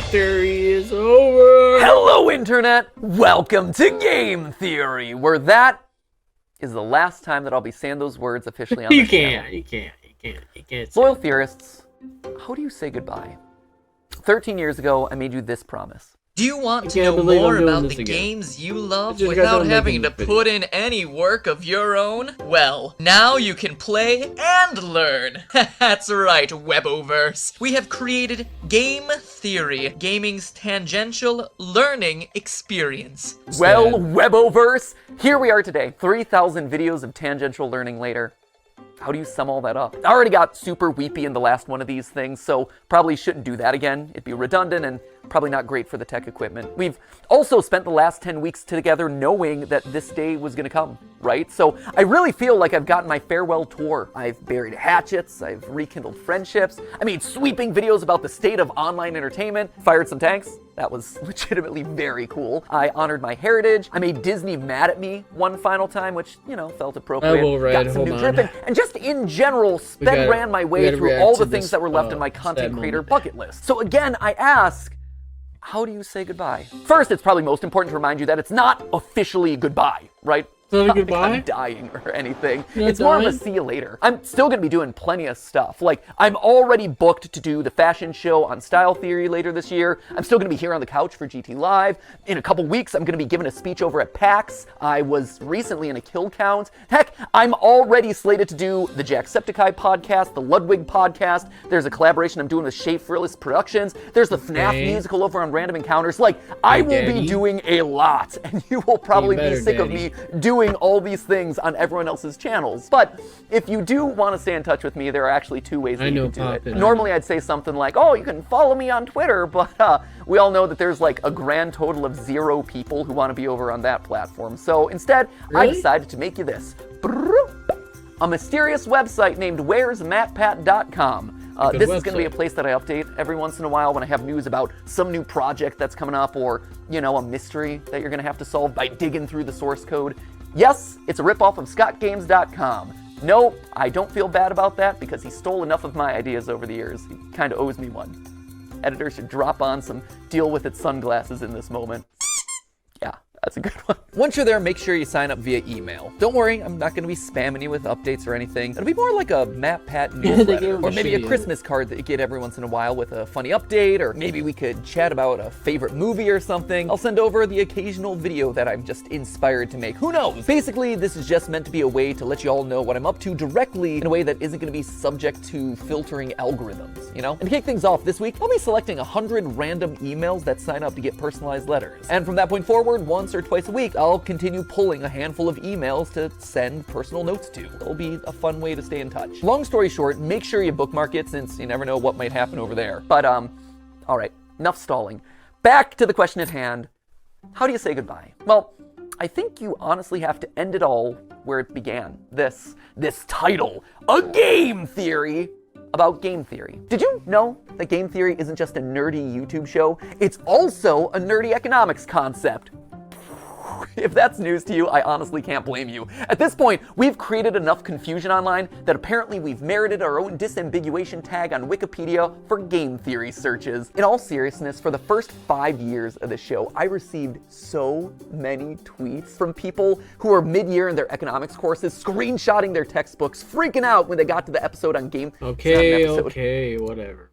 theory is over. Hello, Internet! Welcome to Game Theory, where that is the last time that I'll be saying those words officially on the channel. You can't. Loyal theorists, how do you say goodbye? 13 years ago, I made you this promise. Do you want to know more about the games you love without having to put in any work of your own? Well, now you can play and learn. That's right, Weboverse. We have created Game Theory, gaming's tangential learning experience. Well, Weboverse, here we are today, 3,000 videos of tangential learning later. How do you sum all that up? I already got super weepy in the last one of these things, so probably shouldn't do that again. It'd be redundant and probably not great for the tech equipment. We've also spent the last 10 weeks together knowing that this day was gonna come, right? So I really feel like I've gotten my farewell tour. I've buried hatchets, I've rekindled friendships, I made sweeping videos about the state of online entertainment, fired some tanks. That was legitimately very cool. I honored my heritage. I made Disney mad at me one final time, which, you know, felt appropriate. Got some new drip and just in general, ran my way through all the things that were left in my content creator bucket list. So again, I ask, how do you say goodbye? First, it's probably most important to remind you that it's not officially goodbye, right? Not goodbye? Like I'm dying or anything. It's more of a see you later. I'm still gonna be doing plenty of stuff. Like, I'm already booked to do the fashion show on Style Theory later this year. I'm still gonna be here on the couch for GT Live. In a couple weeks, I'm gonna be giving a speech over at PAX. I was recently in a kill count. Heck, I'm already slated to do the Jacksepticeye podcast, the Ludwig podcast. There's a collaboration I'm doing with Shea Frillis Productions. There's the FNAF musical over on Random Encounters. Like, I will be doing a lot, and you will probably be sick of me doing all these things on everyone else's channels. But if you do want to stay in touch with me, there are actually two ways that you can do it. Normally I'd say something like, oh, you can follow me on Twitter, but we all know that there's like a grand total of 0 people who want to be over on that platform. So instead, I decided to make you this. A mysterious website named where'smatpat.com. This is going to be a place that I update every once in a while when I have news about some new project that's coming up or, you know, a mystery that you're going to have to solve by digging through the source code. Yes, it's a ripoff of scottgames.com. No, I don't feel bad about that because he stole enough of my ideas over the years. He kind of owes me one. Editor should drop on some deal with it sunglasses in this moment. Yeah, that's a good one. Once you're there, make sure you sign up via email. Don't worry, I'm not going to be spamming you with updates or anything. It'll be more like a MatPat newsletter, or maybe a Christmas card that you get every once in a while with a funny update, or maybe we could chat about a favorite movie or something. I'll send over the occasional video that I'm just inspired to make. Who knows? Basically, this is just meant to be a way to let you all know what I'm up to directly in a way that isn't going to be subject to filtering algorithms, you know? And to kick things off this week, I'll be selecting 100 random emails that sign up to get personalized letters. And from that point forward, once or twice a week, I'll continue pulling a handful of emails to send personal notes to. It'll be a fun way to stay in touch. Long story short, make sure you bookmark it since you never know what might happen over there. But, all right, enough stalling. Back to the question at hand. How do you say goodbye? Well, I think you honestly have to end it all where it began. This title, A Game Theory about game theory. Did you know that game theory isn't just a nerdy YouTube show? It's also a nerdy economics concept. If that's news to you, I honestly can't blame you. At this point, we've created enough confusion online that apparently we've merited our own disambiguation tag on Wikipedia for game theory searches. In all seriousness, for the first 5 years of the show, I received so many tweets from people who are mid-year in their economics courses, screenshotting their textbooks, freaking out when they got to the episode on game. Okay, whatever.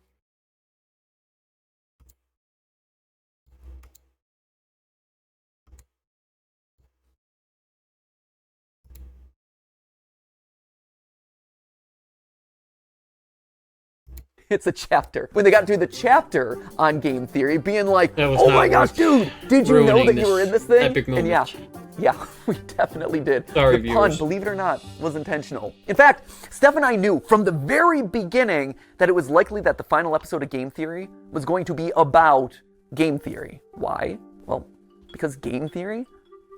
It's a chapter. When they got to the chapter on game theory, being like, oh my gosh, dude, did you know that you were in this thing? Epic moment. And yeah, we definitely did. Sorry, the pun, believe it or not, was intentional. In fact, Steph and I knew from the very beginning that it was likely that the final episode of Game Theory was going to be about game theory. Why? Well, because game theory,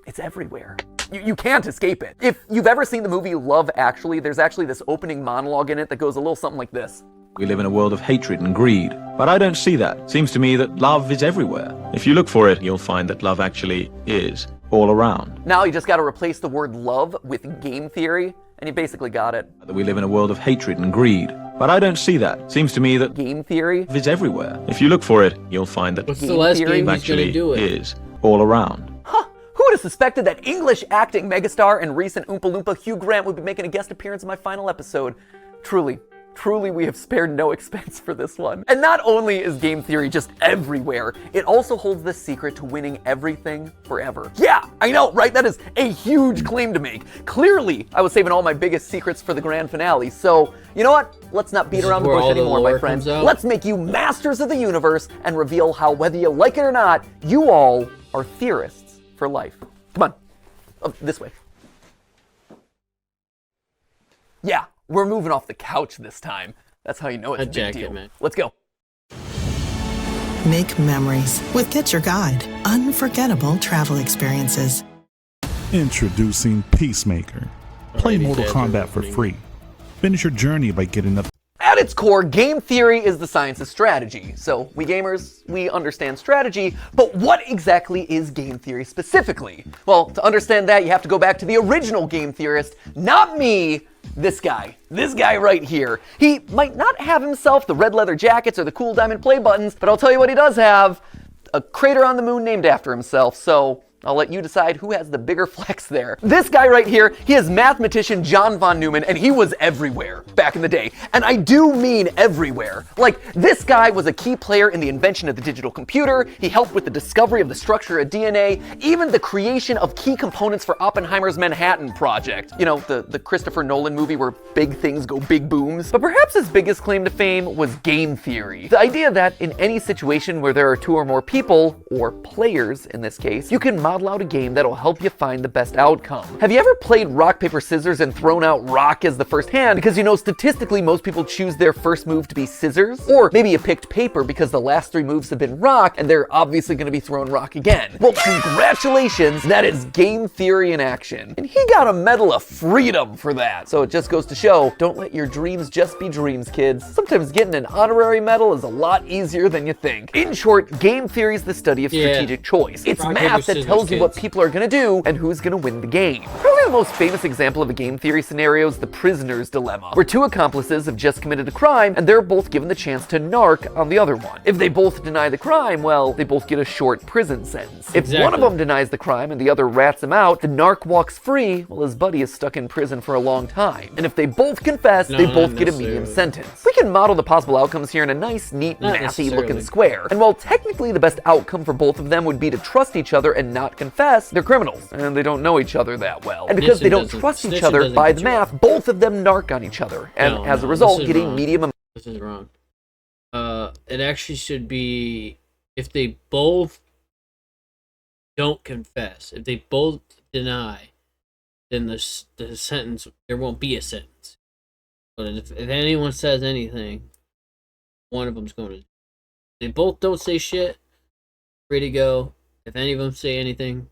it's everywhere. You can't escape it. If you've ever seen the movie Love Actually, there's actually this opening monologue in it that goes a little something like this. We live in a world of hatred and greed, but I don't see that. Seems to me that love is everywhere. If you look for it, you'll find that love actually is all around. Now you just got to replace the word love with game theory, and you basically got it. We live in a world of hatred and greed, But I don't see that. Seems to me that game theory is everywhere. If you look for it, you'll find that What's the last theory game he's actually gonna do it? is all around. Huh, who would have suspected that English acting megastar and recent Oompa Loompa Hugh Grant would be making a guest appearance in my final episode? Truly, we have spared no expense for this one. And not only is game theory just everywhere, it also holds the secret to winning everything forever. Yeah, I know, right? That is a huge claim to make. Clearly, I was saving all my biggest secrets for the grand finale, so you know what? Let's not beat around the bush anymore, my friends. Let's make you masters of the universe and reveal how, whether you like it or not, you all are theorists for life. Come on, this way. Yeah. We're moving off the couch this time. That's how you know it's a big deal. Man. Let's go. Make memories with Get Your Guide. Unforgettable travel experiences. Introducing Peacemaker. Play Mortal Kombat for free. Finish your journey by getting up. At its core, game theory is the science of strategy. So we gamers, we understand strategy, but what exactly is game theory specifically? Well, to understand that, you have to go back to the original game theorist, not me, this guy right here. He might not have himself the red leather jackets or the cool diamond play buttons, but I'll tell you what he does have, a crater on the moon named after himself, so I'll let you decide who has the bigger flex there. This guy right here, he is mathematician John von Neumann, and he was everywhere back in the day. And I do mean everywhere. Like, this guy was a key player in the invention of the digital computer, he helped with the discovery of the structure of DNA, even the creation of key components for Oppenheimer's Manhattan Project. You know, the Christopher Nolan movie where big things go big booms. But perhaps his biggest claim to fame was game theory. The idea that in any situation where there are two or more people, or players in this case, you can model out a game that'll help you find the best outcome. Have you ever played rock, paper, scissors and thrown out rock as the first hand because you know statistically most people choose their first move to be scissors? Or maybe you picked paper because the last three moves have been rock and they're obviously going to be throwing rock again. Well, congratulations, that is game theory in action. And he got a Medal of Freedom for that. So it just goes to show, don't let your dreams just be dreams, kids. Sometimes getting an honorary medal is a lot easier than you think. In short, game theory is the study of strategic choice. It's math that tells you what people are going to do and who's going to win the game. Probably the most famous example of a game theory scenario is the prisoner's dilemma, where two accomplices have just committed a crime and they're both given the chance to narc on the other one. If they both deny the crime, well, they both get a short prison sentence. If one of them denies the crime and the other rats him out, the narc walks free while his buddy is stuck in prison for a long time. And if they both confess, they both get a medium sentence. We can model the possible outcomes here in a nice, neat, mathy looking square. And while technically the best outcome for both of them would be to trust each other and not confess, they're criminals, and they don't know each other that well. And because they don't trust each other by the math, both of them narc on each other, and as a result, getting medium. This is wrong. It actually should be if they both don't confess, if they both deny, then the sentence, there won't be a sentence. But if anyone says anything, one of them's going to. They both don't say shit. Free to go. If any of them say anything,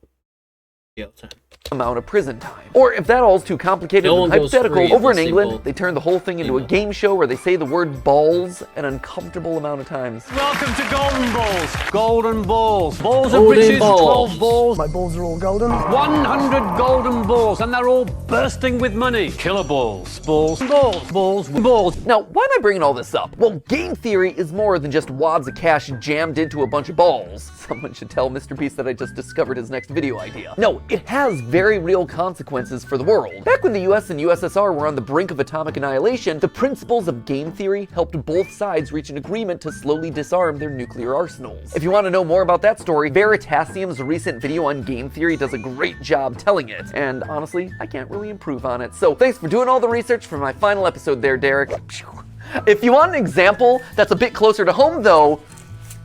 jail time. Amount of prison time. Or if that all's too complicated and hypothetical, over in England, they turn the whole thing into a game show where they say the word balls an uncomfortable amount of times. Welcome to Golden Balls. Golden Balls. Balls of riches, 12 balls. My balls are all golden. 100 golden balls, and they're all bursting with money. Killer balls. Balls. Balls. Balls. Balls. Now, why am I bringing all this up? Well, game theory is more than just wads of cash jammed into a bunch of balls. Someone should tell Mr. Beast that I just discovered his next video idea. No, it has very real consequences for the world. Back when the US and USSR were on the brink of atomic annihilation, the principles of game theory helped both sides reach an agreement to slowly disarm their nuclear arsenals. If you want to know more about that story, Veritasium's recent video on game theory does a great job telling it, and honestly, I can't really improve on it. So thanks for doing all the research for my final episode there, Derek. If you want an example that's a bit closer to home though,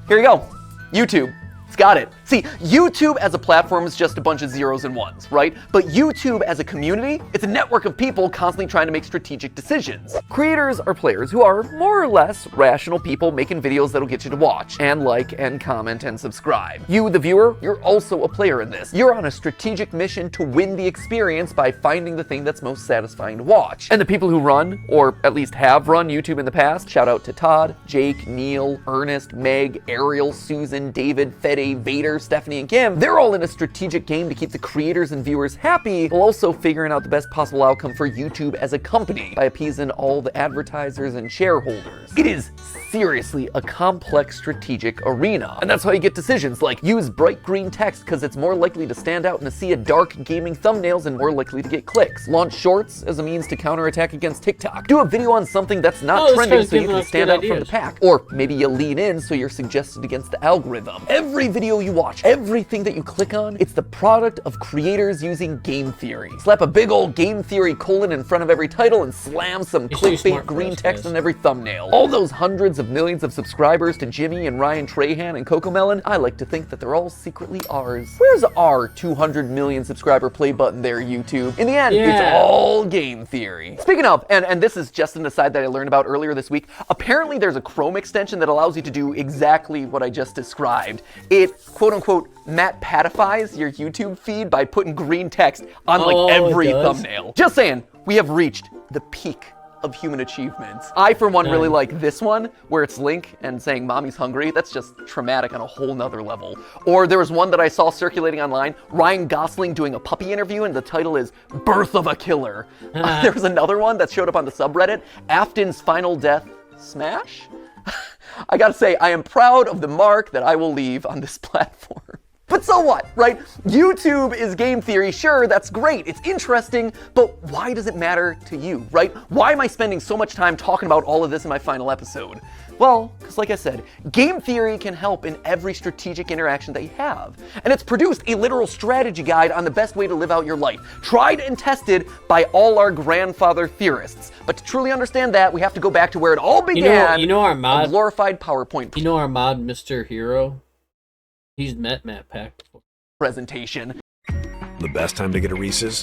here you go, YouTube. It's got it. See, YouTube as a platform is just a bunch of zeros and ones, right? But YouTube as a community, it's a network of people constantly trying to make strategic decisions. Creators are players who are more or less rational people making videos that'll get you to watch and like and comment and subscribe. You, the viewer, you're also a player in this. You're on a strategic mission to win the experience by finding the thing that's most satisfying to watch. And the people who run, or at least have run YouTube in the past, shout out to Todd, Jake, Neil, Ernest, Meg, Ariel, Susan, David, Fede, Friday, Vader, Stephanie, and Kim, they're all in a strategic game to keep the creators and viewers happy, while also figuring out the best possible outcome for YouTube as a company by appeasing all the advertisers and shareholders. It is seriously a complex strategic arena, and that's how you get decisions like use bright green text because it's more likely to stand out in a sea of dark gaming thumbnails and more likely to get clicks. Launch Shorts as a means to counterattack against TikTok. Do a video on something that's not trending so you can stand out from the pack. Or maybe you lean in so you're suggested against the algorithm. Every video you watch, everything that you click on, it's the product of creators using game theory. Slap a big old game theory colon in front of every title and slam some clickbait green text on every thumbnail. All those hundreds of millions of subscribers to Jimmy and Ryan Trahan and Cocomelon, I like to think that they're all secretly ours. Where's our 200 million subscriber play button there, YouTube? In the end, it's all game theory. Speaking of, and this is just an aside that I learned about earlier this week, apparently there's a Chrome extension that allows you to do exactly what I just described. It, quote unquote, MatPatifies your YouTube feed by putting green text on like every thumbnail. Just saying, we have reached the peak of human achievements. I, for one, really like this one, where it's Link and saying, "Mommy's hungry." That's just traumatic on a whole nother level. Or there was one that I saw circulating online, Ryan Gosling doing a puppy interview, and the title is "Birth of a Killer." There was another one that showed up on the subreddit, Afton's Final Death Smash? I gotta say, I am proud of the mark that I will leave on this platform. But so what, right? YouTube is game theory, sure, that's great, it's interesting, but why does it matter to you, right? Why am I spending so much time talking about all of this in my final episode? Well, because like I said, game theory can help in every strategic interaction that you have. And it's produced a literal strategy guide on the best way to live out your life, tried and tested by all our grandfather theorists. But to truly understand that, we have to go back to where it all began, you know our mod, a glorified PowerPoint. You know our mod, Mr. Hero? He's met MatPat before. Presentation. The best time to get a Reese's?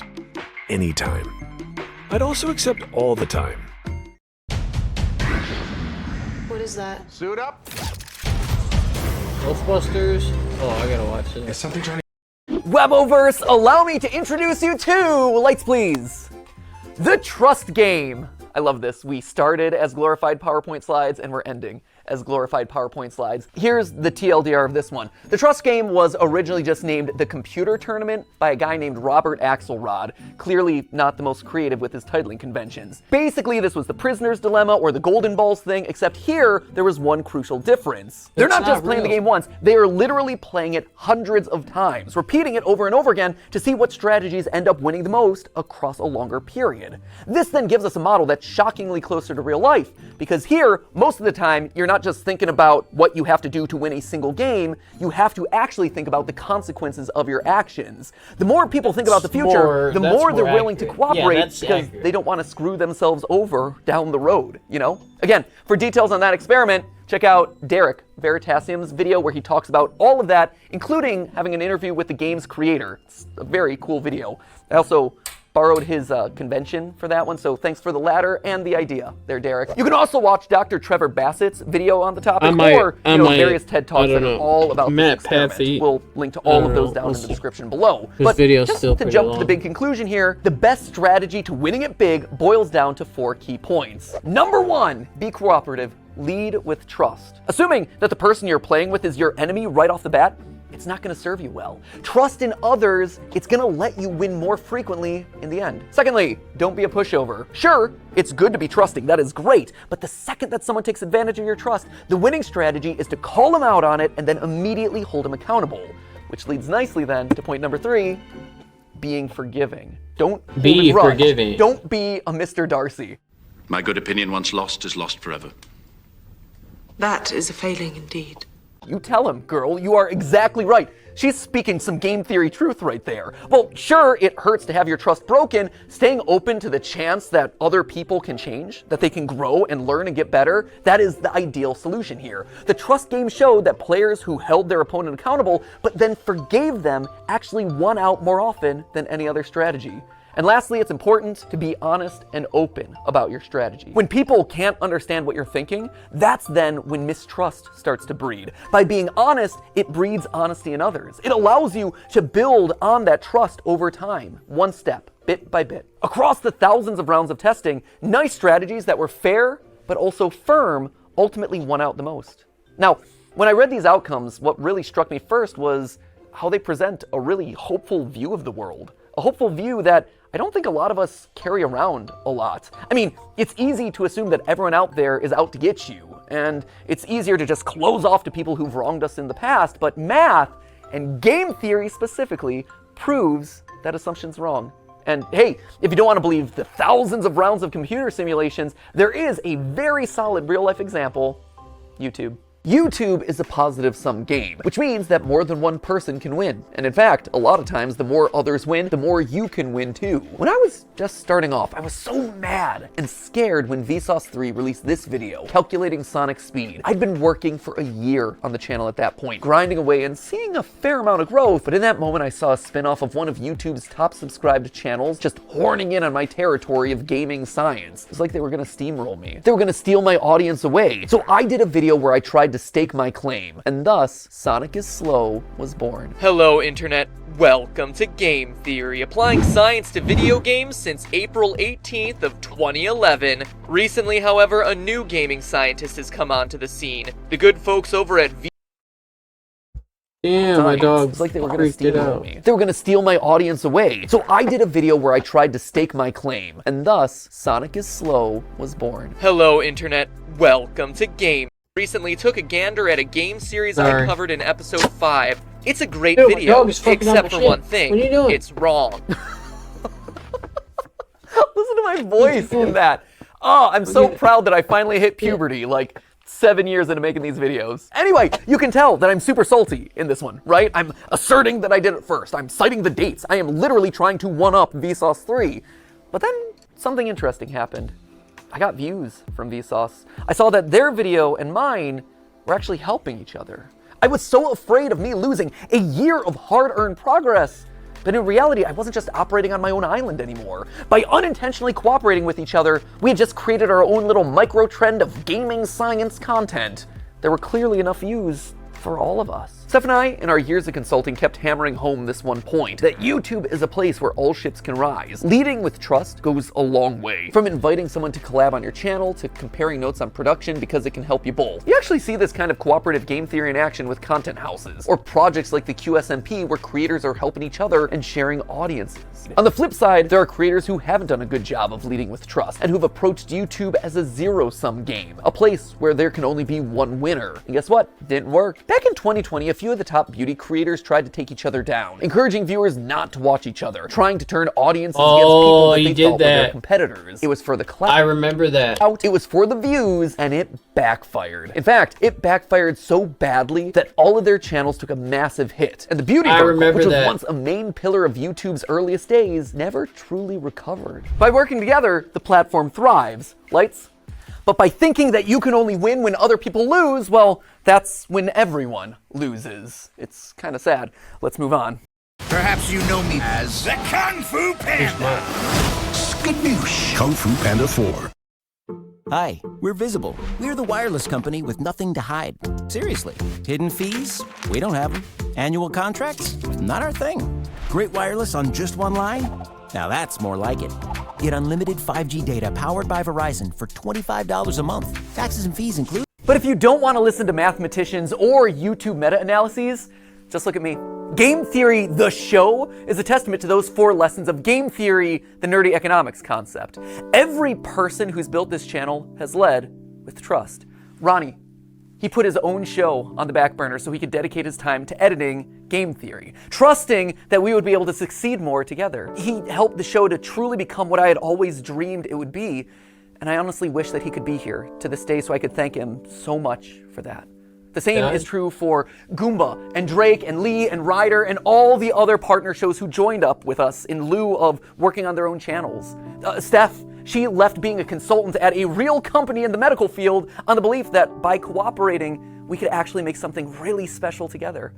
Anytime. I'd also accept all the time. What is that? Suit up. Ghostbusters? Oh, I gotta watch it. Is something trying to... Weboverse, allow me to introduce you to, lights please, the Trust Game. I love this. We started as glorified PowerPoint slides and we're ending as glorified PowerPoint slides. Here's the TLDR of this one. The Trust Game was originally just named the Computer Tournament by a guy named Robert Axelrod, clearly not the most creative with his titling conventions. Basically, this was the Prisoner's Dilemma or the Golden Balls thing, except here, there was one crucial difference. They're not just playing the game once, they are literally playing it hundreds of times, repeating it over and over again to see what strategies end up winning the most across a longer period. This then gives us a model that's shockingly closer to real life, because here, most of the time, you're not just thinking about what you have to do to win a single game, you have to actually think about the consequences of your actions. The more people think about the future, the more they're willing to cooperate because they don't want to screw themselves over down the road, you know? Again, for details on that experiment, check out Derek Veritasium's video where he talks about all of that, including having an interview with the game's creator. It's a very cool video. I also borrowed his convention for that one, so thanks for the latter and the idea there, Derek. You can also watch Dr. Trevor Bassett's video on the topic, or various TED Talks that are all about this experiment. We'll link to all of those down in the description below. But just to jump to the big conclusion here, the best strategy to winning it big boils down to 4 key points. Number 1, be cooperative. Lead with trust. Assuming that the person you're playing with is your enemy right off the bat, it's not going to serve you well. Trust in others, it's going to let you win more frequently in the end. Secondly, don't be a pushover. Sure, it's good to be trusting, that is great, but the second that someone takes advantage of your trust, the winning strategy is to call them out on it and then immediately hold them accountable. Which leads nicely then to point number 3, being forgiving. Don't be forgiving. Don't be a Mr. Darcy. My good opinion once lost is lost forever. That is a failing indeed. You tell him, girl, you are exactly right. She's speaking some game theory truth right there. Well, sure, it hurts to have your trust broken. Staying open to the chance that other people can change, that they can grow and learn and get better, that is the ideal solution here. The Trust Game showed that players who held their opponent accountable, but then forgave them, actually won out more often than any other strategy. And lastly, it's important to be honest and open about your strategy. When people can't understand what you're thinking, that's then when mistrust starts to breed. By being honest, it breeds honesty in others. It allows you to build on that trust over time, one step, bit by bit. Across the thousands of rounds of testing, nice strategies that were fair, but also firm, ultimately won out the most. Now, When I read these outcomes, what really struck me first was how they present a really hopeful view of the world. A hopeful view that I don't think a lot of us carry around a lot. I mean, it's easy to assume that everyone out there is out to get you, and it's easier to just close off to people who've wronged us in the past, but math, and game theory specifically, proves that assumption's wrong. And hey, if you don't want to believe the thousands of rounds of computer simulations, there is a very solid real-life example: YouTube. YouTube is a positive-sum game, which means that more than one person can win. And in fact, a lot of times, the more others win, the more you can win too. When I was just starting off, I was so mad and scared when Vsauce 3 released this video, calculating Sonic speed. I'd been working for a year on the channel at that point, grinding away and seeing a fair amount of growth, but in that moment I saw a spin-off of one of YouTube's top subscribed channels just horning in on my territory of gaming science. It was like they were gonna steamroll me. They were gonna steal my audience away. So I did a video where I tried to stake my claim, and thus Sonic is Slow was born. Hello Internet, welcome to Game Theory, applying science to video games since April 18th of 2011. Recently, however, a new gaming scientist has come onto the scene. The good folks over at Damn, my dog like they were gonna steal me. They were gonna steal my audience away. So I did a video where I tried to stake my claim, and thus Sonic is Slow was born. Hello Internet, welcome to Game. Recently took a gander at a game series I covered in episode 5. It's a great video, except for one thing. What are you doing? It's wrong. Listen to my voice in that. Oh, I'm so proud that I finally hit puberty, like 7 years into making these videos. Anyway, you can tell that I'm super salty in this one, right? I'm asserting that I did it first. I'm citing the dates. I am literally trying to one-up Vsauce 3. But then something interesting happened. I got views from Vsauce. I saw that their video and mine were actually helping each other. I was so afraid of me losing a year of hard-earned progress. But in reality, I wasn't just operating on my own island anymore. By unintentionally cooperating with each other, we had just created our own little micro-trend of gaming science content. There were clearly enough views for all of us. Steph and I, in our years of consulting, kept hammering home this one point, that YouTube is a place where all ships can rise. Leading with trust goes a long way. From inviting someone to collab on your channel, to comparing notes on production because it can help you both. You actually see this kind of cooperative game theory in action with content houses, or projects like the QSMP where creators are helping each other and sharing audiences. On the flip side, there are creators who haven't done a good job of leading with trust, and who've approached YouTube as a zero-sum game, a place where there can only be one winner. And guess what? Didn't work. Back in 2020, a few of the top beauty creators tried to take each other down, encouraging viewers not to watch each other, trying to turn audiences against people that they thought were their competitors. It was for the clout. I remember that. It was for the views, and it backfired. In fact, it backfired so badly that all of their channels took a massive hit. And the beauty vertical, which was once a main pillar of YouTube's earliest days, never truly recovered. By working together, the platform thrives. Lights? But by thinking that you can only win when other people lose, well, that's when everyone loses. It's kind of sad. Let's move on. Perhaps you know me as the Kung Fu Panda. Skadoosh. Kung Fu Panda 4. Hi, we're Visible. We're the wireless company with nothing to hide. Seriously. Hidden fees? We don't have them. Annual contracts? Not our thing. Great wireless on just one line? Now that's more like it. Get unlimited 5G data powered by Verizon for $25 a month. Taxes and fees included. But if you don't want to listen to mathematicians or YouTube meta-analyses, just look at me. Game Theory, the show, is a testament to those 4 lessons of game theory, the nerdy economics concept. Every person who's built this channel has led with trust. Ronnie, he put his own show on the back burner so he could dedicate his time to editing Game Theory, trusting that we would be able to succeed more together. He helped the show to truly become what I had always dreamed it would be, and I honestly wish that he could be here to this day so I could thank him so much for that. The same is true for Goomba and Drake and Lee and Ryder and all the other partner shows who joined up with us in lieu of working on their own channels. Steph, she left being a consultant at a real company in the medical field on the belief that by cooperating, we could actually make something really special together.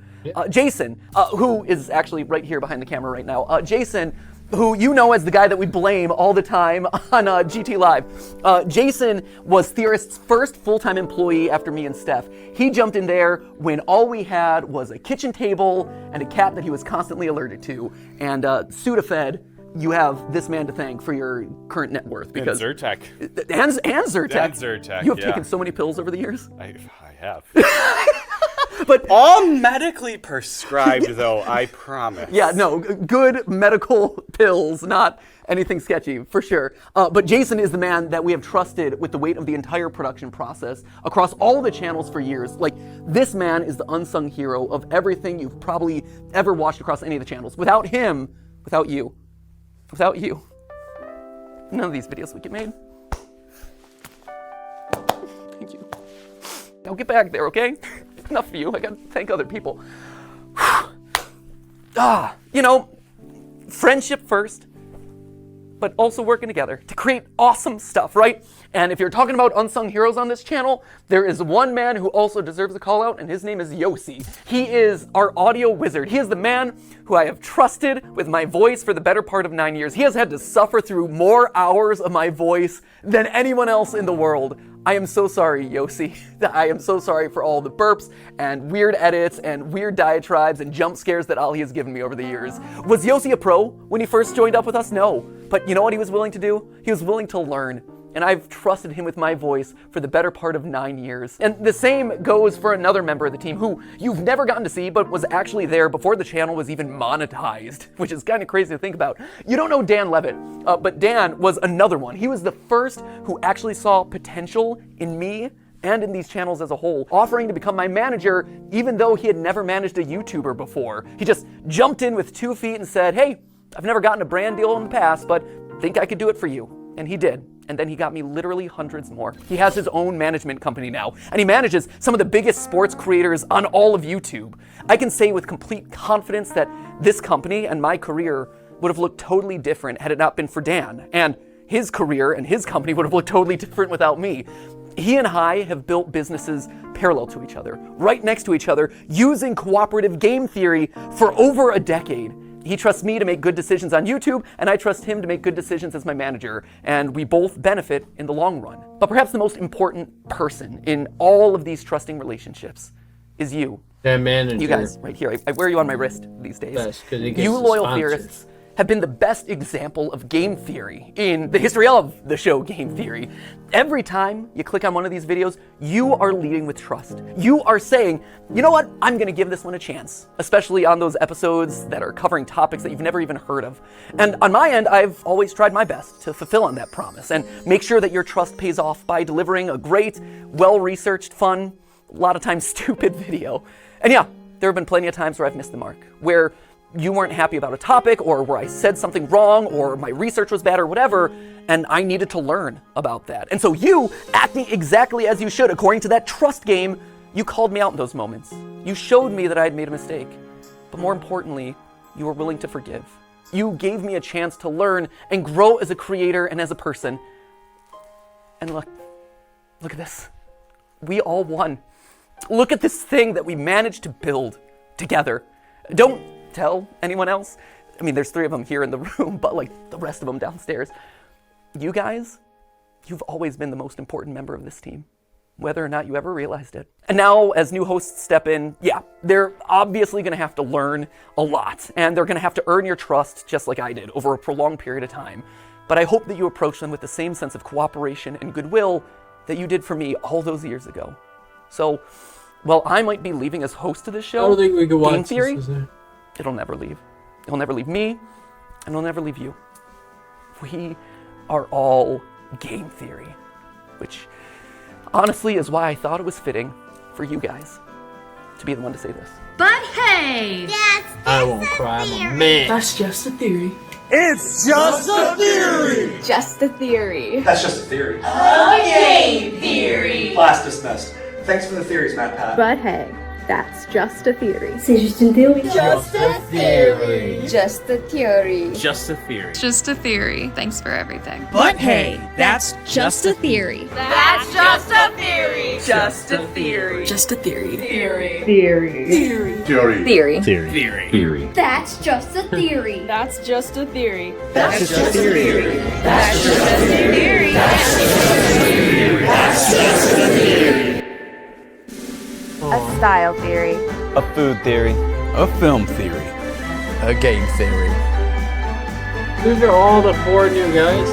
Jason, who is actually right here behind the camera right now, Jason, who you know as the guy that we blame all the time on GT Live. Jason was Theorist's first full-time employee after me and Steph. He jumped in there when all we had was a kitchen table and a cat that he was constantly allergic to. And Sudafed, you have this man to thank for your current net worth. Because and Zyrtec. And Zyrtec. And Zyrtec, You have taken so many pills over the years. I have. But all medically prescribed, though, I promise. Yeah, no, good medical pills, not anything sketchy, for sure. But Jason is the man that we have trusted with the weight of the entire production process across all the channels for years. Like, this man is the unsung hero of everything you've probably ever watched across any of the channels. Without him, without you, none of these videos would get made. Thank you. Now get back there, okay? Enough for you. I gotta thank other people. You know, friendship first, but also working together to create awesome stuff, right? And if you're talking about unsung heroes on this channel, there is one man who also deserves a call out, and his name is Yossi. He is our audio wizard. He is the man who I have trusted with my voice for the better part of 9 years. He has had to suffer through more hours of my voice than anyone else in the world. I am so sorry, Yossi. I am so sorry for all the burps and weird edits and weird diatribes and jump scares that Ali has given me over the years. Was Yossi a pro when he first joined up with us? No. But you know what he was willing to do? He was willing to learn. And I've trusted him with my voice for the better part of 9 years. And the same goes for another member of the team who you've never gotten to see, but was actually there before the channel was even monetized, which is kind of crazy to think about. You don't know Dan Levitt, but Dan was another one. He was the first who actually saw potential in me and in these channels as a whole, offering to become my manager even though he had never managed a YouTuber before. He just jumped in with 2 feet and said, "Hey, I've never gotten a brand deal in the past, but think I could do it for you." And he did. And then he got me literally hundreds more. He has his own management company now, and he manages some of the biggest sports creators on all of YouTube. I can say with complete confidence that this company and my career would have looked totally different had it not been for Dan. And his career and his company would have looked totally different without me. He and I have built businesses parallel to each other, right next to each other, using cooperative game theory for over a decade. He trusts me to make good decisions on YouTube, and I trust him to make good decisions as my manager, and we both benefit in the long run. But perhaps the most important person in all of these trusting relationships is you. That manager. You guys, right here. I wear you on my wrist these days. Best, 'cause it gets you the loyal sponsors. theorists have been the best example of game theory in the history of the show Game Theory. Every time you click on one of these videos, you are leading with trust. You are saying, you know what, I'm gonna give this one a chance, especially on those episodes that are covering topics that you've never even heard of. And on my end, I've always tried my best to fulfill on that promise and make sure that your trust pays off by delivering a great, well-researched, fun, a lot of times stupid video. And yeah, there have been plenty of times where I've missed the mark, where you weren't happy about a topic, or where I said something wrong, or my research was bad, or whatever, and I needed to learn about that. And so you, acting exactly as you should, according to that trust game, you called me out in those moments. You showed me that I had made a mistake. But more importantly, you were willing to forgive. You gave me a chance to learn and grow as a creator and as a person. And look at this. We all won. Look at this thing that we managed to build together. Don't tell anyone else. I mean, there's 3 of them here in the room, but like the rest of them downstairs. You guys, you've always been the most important member of this team, whether or not you ever realized it. And now, as new hosts step in, yeah, they're obviously gonna have to learn a lot, and they're gonna have to earn your trust just like I did over a prolonged period of time. But I hope that you approach them with the same sense of cooperation and goodwill that you did for me all those years ago. So, while I might be leaving as host of this show, I don't think we could watch Game Theory, this, it'll never leave. It'll never leave me, and it'll never leave you. We are all Game Theory, which honestly is why I thought it was fitting for you guys to be the one to say this. But hey! I won't cry, I'm a man. That's just a theory. It's just a theory! Just a theory. That's just a theory. A game theory! Class dismissed. Thanks for the theories, MatPat. But hey, that's just a theory. C'est juste une théorie. Just a theory. Just a theory. Just a theory. Just a theory. Thanks for everything. But hey, that's Just a theory. That's just a theory. Just a theory. Just a theory. Theory. Theory. Theory. Theory. Theory. theory. Theory. That's just a theory. That's just a theory. That's just a theory. That's just a theory. That's just a theory. A style theory. A food theory. A film theory. A game theory. These are all the 4 new guys.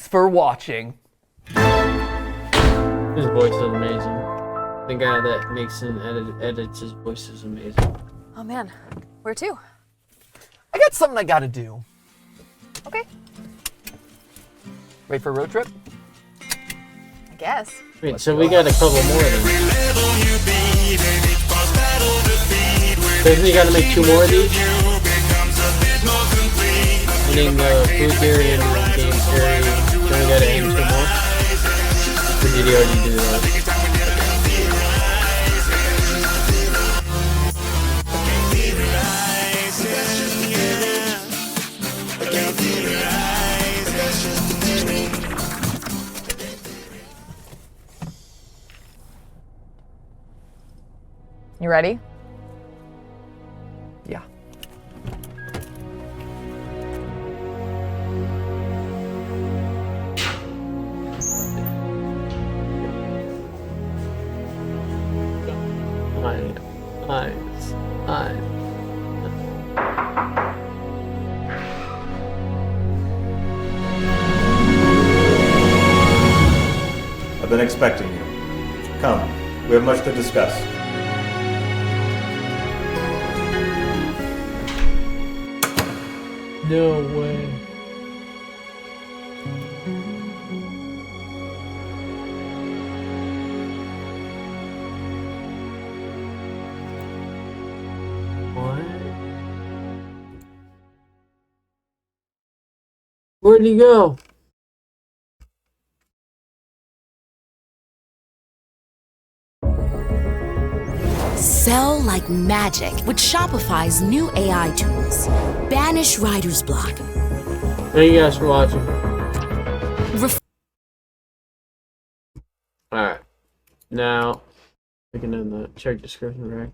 Thanks for watching. His voice is amazing. The guy that makes and edits his voice is amazing. Oh man, where to? I got something I gotta do. Okay, Ready for a road trip? I guess. Wait, so we got a couple more of them. Doesn't you gotta make 2 more of these? Meaning food theory and game theory. Then we gotta add 2 more? Or did you already do that? You ready? Yeah. I've been expecting you. Come, we have much to discuss. No way. What? Where'd he go? Sell like magic with Shopify's new AI tools. Banish writer's block. Thank you guys for watching. Alright. Now, we can end the check description, right?